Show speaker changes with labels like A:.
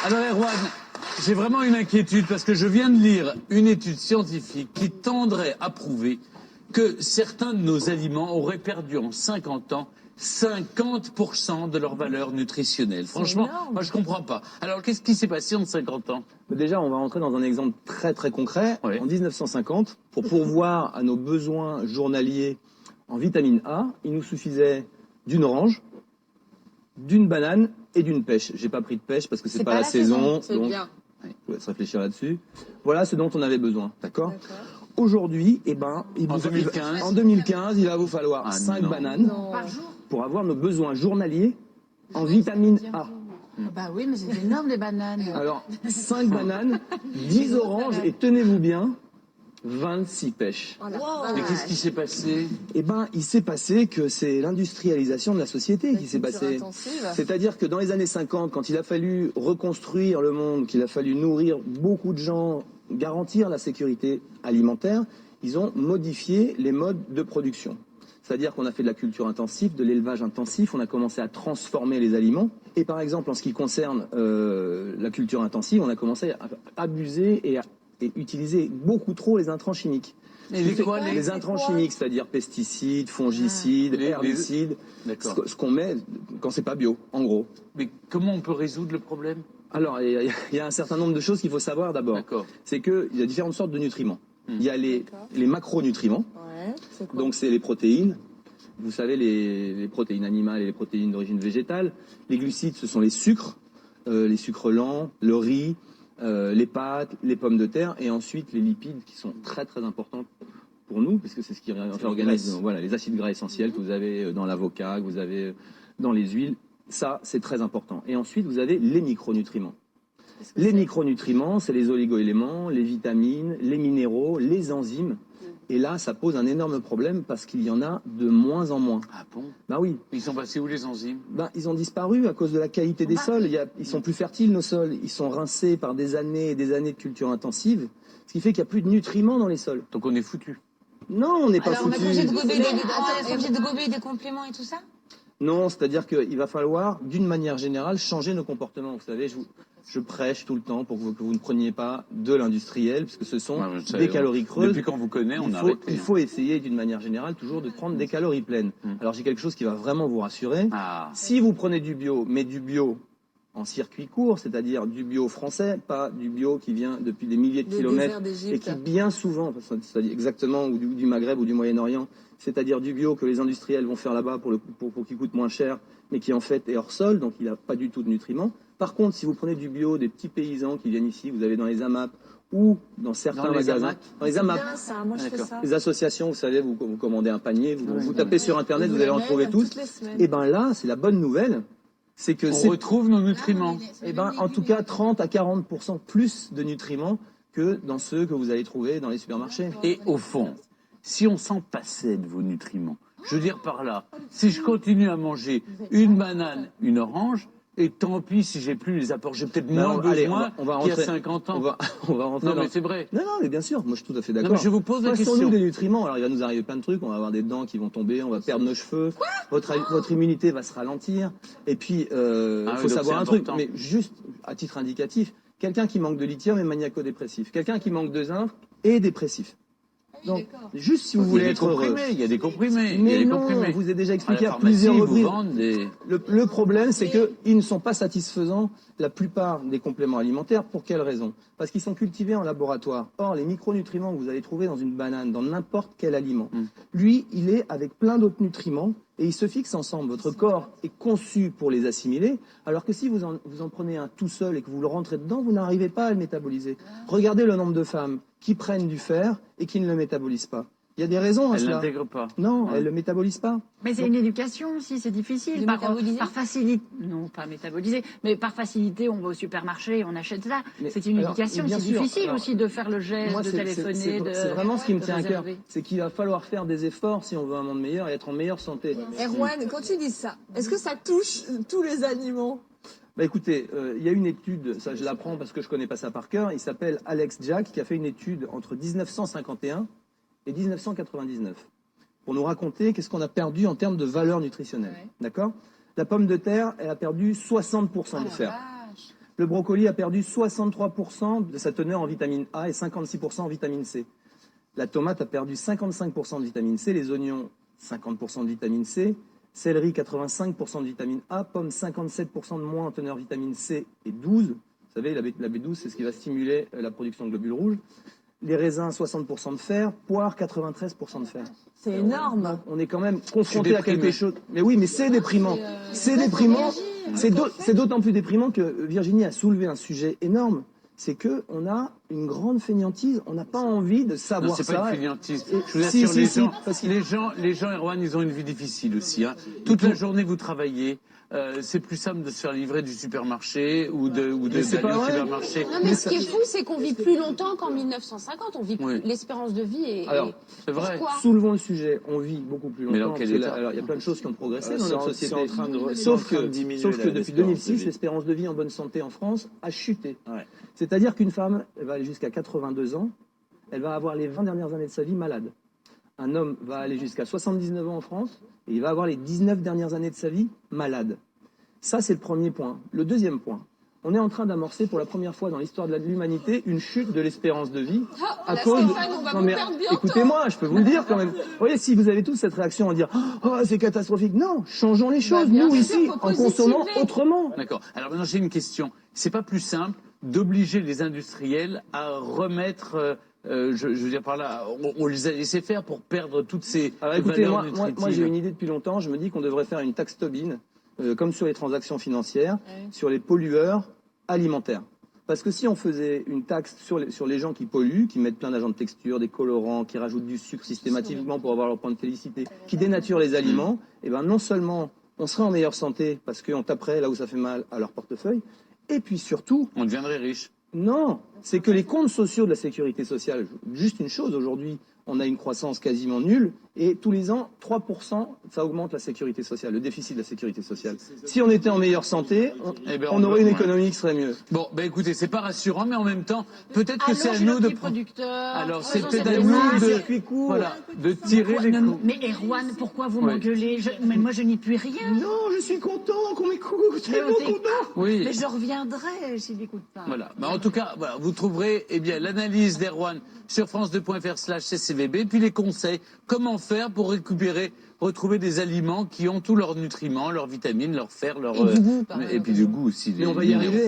A: Alors Erwan, j'ai vraiment une inquiétude parce que je viens de lire une étude scientifique qui tendrait à prouver que certains de nos aliments auraient perdu en 50 ans 50% de leur valeur nutritionnelle. Franchement, moi je comprends pas. Alors qu'est-ce qui s'est passé en 50 ans?
B: Déjà, on va rentrer dans un exemple très très concret.
A: Ouais.
B: En 1950, pour pourvoir à nos besoins journaliers en vitamine A, il nous suffisait d'une orange, d'une banane et d'une pêche. J'ai pas pris de pêche parce que c'est pas la saison.
C: C'est
B: Donc,
C: bien.
B: je vous laisse réfléchir là-dessus. Voilà ce dont on avait besoin, d'accord? Aujourd'hui, en 2015, il va vous falloir 5 bananes
C: Par jour.
B: pour avoir nos besoins journaliers en vitamine A.
C: Bah oui, mais c'est énorme les bananes.
B: Alors, 5 bananes, 10 oranges et tenez-vous bien, 26 pêches.
A: Mais qu'est-ce qui s'est passé?
B: Eh ben, il s'est passé que c'est l'industrialisation de la société qui s'est passée. C'est-à-dire que dans les années 50, quand il a fallu reconstruire le monde, qu'il a fallu nourrir beaucoup de gens, garantir la sécurité alimentaire, ils ont modifié les modes de production. C'est-à-dire qu'on a fait de la culture intensive, de l'élevage intensif, on a commencé à transformer les aliments. Et par exemple, en ce qui concerne la culture intensive, on a commencé à abuser et utiliser beaucoup trop les intrants chimiques. Les intrants chimiques, c'est-à-dire pesticides, fongicides, herbicides, ce qu'on met quand c'est pas bio, en gros.
A: Mais comment on peut résoudre le problème?
B: Alors, il y a un certain nombre de choses qu'il faut savoir d'abord. C'est qu'il y a différentes sortes de nutriments. Il y a les macronutriments, donc c'est les protéines. Vous savez, les protéines animales et les protéines d'origine végétale. Les glucides, ce sont les sucres lents, le riz, les pâtes, les pommes de terre, et ensuite les lipides qui sont très très importants pour nous, parce que c'est ce qui organise les acides gras essentiels que vous avez dans l'avocat, que vous avez dans les huiles. Ça, c'est très important. Et ensuite, vous avez les micronutriments. Les micronutriments, c'est les oligoéléments, les vitamines, les minéraux, les enzymes. Et là, ça pose un énorme problème parce qu'il y en a de moins en moins.
A: Ah bon?
B: Bah oui.
A: Ils sont passés où les enzymes?
B: Ils ont disparu à cause de la qualité des sols. Ils sont plus fertiles, nos sols. Ils sont rincés par des années et des années de culture intensive, ce qui fait qu'il n'y a plus de nutriments dans les sols.
A: Donc on est foutu.
B: Non, on n'est pas
C: Alors,
B: foutu.
C: on est obligé de gober des compléments et tout ça?
B: Non, c'est-à-dire qu'il va falloir, d'une manière générale, changer nos comportements. Vous savez, je prêche tout le temps pour que vous ne preniez pas de l'industriel, puisque ce sont des calories creuses.
A: Depuis qu'on vous connaît, on a arrêté.
B: Il faut essayer, d'une manière générale, toujours de prendre des calories pleines. Alors j'ai quelque chose qui va vraiment vous rassurer. Si vous prenez du bio, mais du bio en circuit court, c'est-à-dire du bio français, pas du bio qui vient depuis des milliers de kilomètres et qui bien souvent, c'est-à-dire exactement, ou du Maghreb ou du Moyen-Orient, c'est-à-dire du bio que les industriels vont faire là-bas pour qu'il coûte moins cher, mais qui en fait est hors sol, donc il n'a pas du tout de nutriments. Par contre, si vous prenez du bio des petits paysans qui viennent ici, vous avez dans les AMAP ou dans certains magasins, dans les AMAP, les associations, vous savez, vous commandez un panier, vous tapez sur Internet, vous allez en trouver tous. Et bien là, c'est la bonne nouvelle. C'est que
A: on retrouve nos nutriments.
B: En tout cas, 30 à 40% plus de nutriments que dans ceux que vous allez trouver dans les supermarchés.
A: Et au fond, si on s'en passait de vos nutriments, je veux dire par là, si je continue à manger une banane, une orange, et tant pis si j'ai plus les apports, j'ai peut-être moins besoin qu'il y a 50 ans.
B: On va rentrer
A: non, mais c'est vrai.
B: Non, mais bien sûr, moi je suis tout à fait d'accord.
A: Non, mais je vous pose la question.
B: Nous des nutriments, alors il va nous arriver plein de trucs, on va avoir des dents qui vont tomber, on va perdre nos cheveux, votre immunité va se ralentir, et puis faut savoir un truc, mais juste à titre indicatif, quelqu'un qui manque de lithium est maniaco-dépressif, quelqu'un qui manque de zinc est dépressif. Donc, juste si vous voulez être heureux.
A: Il y a des comprimés.
B: Mais non, je vous ai déjà expliqué à plusieurs reprises. Le problème, c'est qu'ils ne sont pas satisfaisants, la plupart des compléments alimentaires. Pour quelle raison? Parce qu'ils sont cultivés en laboratoire. Or, les micronutriments que vous allez trouver dans une banane, dans n'importe quel aliment, lui, il est avec plein d'autres nutriments et ils se fixent ensemble. Votre corps est conçu pour les assimiler, alors que si vous en prenez un tout seul et que vous le rentrez dedans, vous n'arrivez pas à le métaboliser. Regardez le nombre de femmes qui prennent du fer et qui ne le métabolisent pas. Il y a des raisons à cela.
A: Elle l'intègre pas.
B: Non, elle ne le métabolise pas.
D: Mais c'est une éducation aussi, c'est difficile. Par facilité, non pas métaboliser, mais par facilité, on va au supermarché, on achète ça. C'est une éducation, c'est difficile aussi de faire le geste, de téléphoner.
B: C'est vraiment ce qui me tient à cœur. C'est qu'il va falloir faire des efforts si on veut un monde meilleur et être en meilleure santé.
C: Erwan, quand tu dis ça, est-ce que ça touche tous les animaux?
B: Écoutez, il y a une étude, ça je l'apprends parce que je connais pas ça par cœur, il s'appelle Alex Jack, qui a fait une étude entre 1951 et 1999 pour nous raconter qu'est-ce qu'on a perdu en termes de valeur nutritionnelle. D'accord? La pomme de terre, elle a perdu 60% de fer. Le brocoli a perdu 63% de sa teneur en vitamine A et 56% en vitamine C. La tomate a perdu 55% de vitamine C, les oignons 50% de vitamine C, céleri 85% de vitamine A, pommes 57% de moins en teneur vitamine C et 12. Vous savez, la B12, c'est ce qui va stimuler la production de globules rouges. Les raisins, 60% de fer, poire, 93% de fer.
C: C'est énorme.
B: On est quand même confronté à quelque chose. Mais oui, mais c'est déprimant. C'est déprimant. C'est d'autant plus déprimant que Virginie a soulevé un sujet énorme. C'est que on a une grande fainéantise. On n'a pas envie de savoir ça.
A: C'est pas une fainéantise. Je vous assure, les gens, Erwan, ils ont une vie difficile aussi. Hein. Toute la journée, vous travaillez. C'est plus simple de se faire livrer du supermarché ou d'aller au supermarché.
E: Non, mais ce qui est fou, c'est qu'on vit plus longtemps qu'en 1950. On vit plus. L'espérance de vie est.
B: Alors,
A: c'est vrai.
B: Soulevons le sujet. On vit beaucoup plus longtemps.
A: Mais dans quel état ?
B: Alors, il y a plein de choses qui ont progressé dans notre société.
F: Sauf
B: que depuis 2006, l'espérance de vie en bonne santé en France a chuté. Ouais. C'est-à-dire qu'une femme, elle va aller jusqu'à 82 ans, elle va avoir les 20 dernières années de sa vie malade. Un homme va aller jusqu'à 79 ans en France et il va avoir les 19 dernières années de sa vie malade. Ça, c'est le premier point. Le deuxième point, on est en train d'amorcer pour la première fois dans l'histoire de l'humanité une chute de l'espérance de vie à cause de... Non mais écoutez-moi, je peux vous le dire quand même. Vous voyez, si vous avez tous cette réaction à dire « Oh, c'est catastrophique », non, changeons les choses, nous ici, en consommant autrement.
A: D'accord. Alors maintenant, j'ai une question. C'est pas plus simple d'obliger les industriels à remettre... je veux dire par là, on les a laissés faire pour perdre toutes ces valeurs nutritives.
B: Moi j'ai une idée depuis longtemps, je me dis qu'on devrait faire une taxe Tobin, comme sur les transactions financières, sur les pollueurs alimentaires. Parce que si on faisait une taxe sur les gens qui polluent, qui mettent plein d'agents de texture, des colorants, qui rajoutent du sucre systématiquement pour avoir leur point de félicité, qui dénaturent les aliments, et ben non seulement on serait en meilleure santé parce qu'on taperait là où ça fait mal à leur portefeuille, et puis surtout...
A: On deviendrait riche.
B: Non, c'est que les comptes sociaux de la sécurité sociale, juste une chose, aujourd'hui, on a une croissance quasiment nulle, et tous les ans, 3%, ça augmente la sécurité sociale, le déficit de la sécurité sociale. Si on était en meilleure santé, on aurait une économie qui serait mieux.
A: Bon, ben écoutez, c'est pas rassurant, mais en même temps, peut-être que c'est à nous de... Alors, c'est peut-être à nous de tirer les coups.
D: Mais Erwan, pourquoi vous m'engueulez? Mais moi, je n'y puis rien.
B: Non, je suis content qu'on m'écoute, je suis content.
A: Oui.
D: Mais je reviendrai s'il n'écoute pas.
A: Voilà. Mais en tout cas, voilà, vous trouverez l'analyse d'Erwan sur france2.fr/ccvb, puis les conseils, comment faire pour retrouver des aliments qui ont tous leurs nutriments, leurs vitamines, leur fer, et puis du goût aussi.
B: Mais on va y arriver.